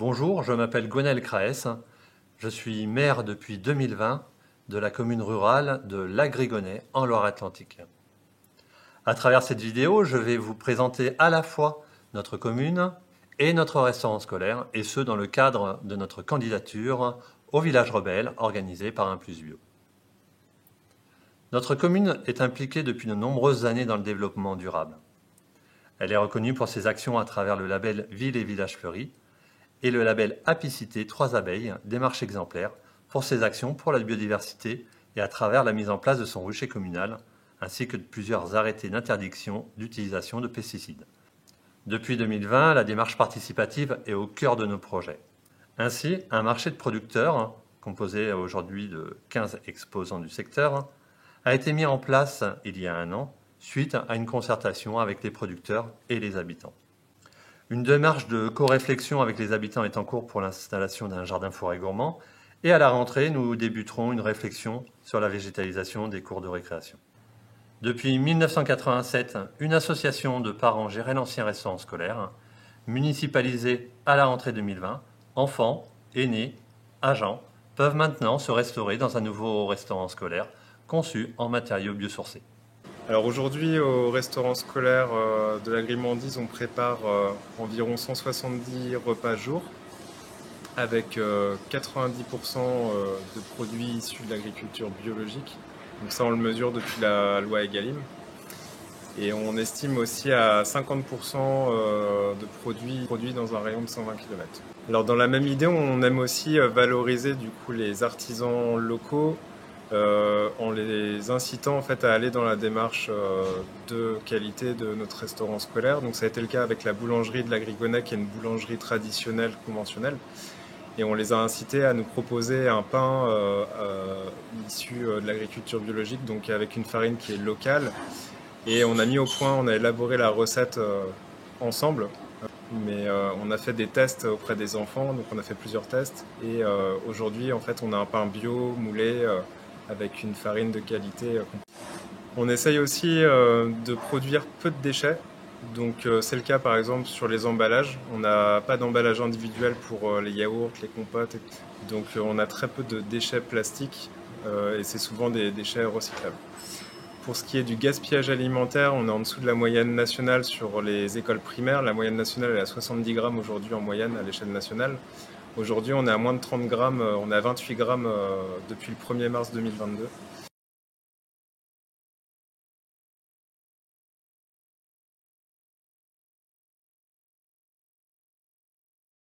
Bonjour, je m'appelle Gwenaël Craes. Je suis maire depuis 2020 de la commune rurale de Lagrigonnet en Loire-Atlantique. À travers cette vidéo, je vais vous présenter à la fois notre commune et notre restaurant scolaire, et ce dans le cadre de notre candidature au village rebelle organisé par Implus Bio. Notre commune est impliquée depuis de nombreuses années dans le développement durable. Elle est reconnue pour ses actions à travers le label Ville et Village Fleuris et le label Apicité 3 abeilles, démarche exemplaire, pour ses actions pour la biodiversité et à travers la mise en place de son rucher communal, ainsi que de plusieurs arrêtés d'interdiction d'utilisation de pesticides. Depuis 2020, la démarche participative est au cœur de nos projets. Ainsi, un marché de producteurs, composé aujourd'hui de 15 exposants du secteur, a été mis en place il y a un an, suite à une concertation avec les producteurs et les habitants. Une démarche de co-réflexion avec les habitants est en cours pour l'installation d'un jardin forêt gourmand, et à la rentrée, nous débuterons une réflexion sur la végétalisation des cours de récréation. Depuis 1987, une association de parents gérait l'ancien restaurant scolaire, municipalisé à la rentrée 2020. Enfants, aînés, agents peuvent maintenant se restaurer dans un nouveau restaurant scolaire conçu en matériaux biosourcés. Alors aujourd'hui, au restaurant scolaire de la Grimandise, on prépare environ 170 repas jour avec 90% de produits issus de l'agriculture biologique. Donc ça, on le mesure depuis la loi Egalim. Et on estime aussi à 50% de produits dans un rayon de 120 km. Alors dans la même idée, on aime aussi valoriser du coup les artisans locaux en les incitant en fait à aller dans la démarche de qualité de notre restaurant scolaire. Donc ça a été le cas avec la boulangerie de Lagrigonnet, qui est une boulangerie traditionnelle, conventionnelle. Et on les a incités à nous proposer un pain issu de l'agriculture biologique, donc avec une farine qui est locale. Et on a mis au point, on a élaboré la recette ensemble. Mais on a fait des tests auprès des enfants, donc on a fait plusieurs tests. Et aujourd'hui, en fait, on a un pain bio moulé avec une farine de qualité. On essaye aussi de produire peu de déchets. Donc c'est le cas par exemple sur les emballages. On n'a pas d'emballage individuel pour les yaourts, les compotes. Donc on a très peu de déchets plastiques et c'est souvent des déchets recyclables. Pour ce qui est du gaspillage alimentaire, on est en dessous de la moyenne nationale sur les écoles primaires. La moyenne nationale est à 70 grammes aujourd'hui en moyenne à l'échelle nationale. Aujourd'hui, on est à moins de 30 grammes, on est à 28 grammes depuis le 1er mars 2022.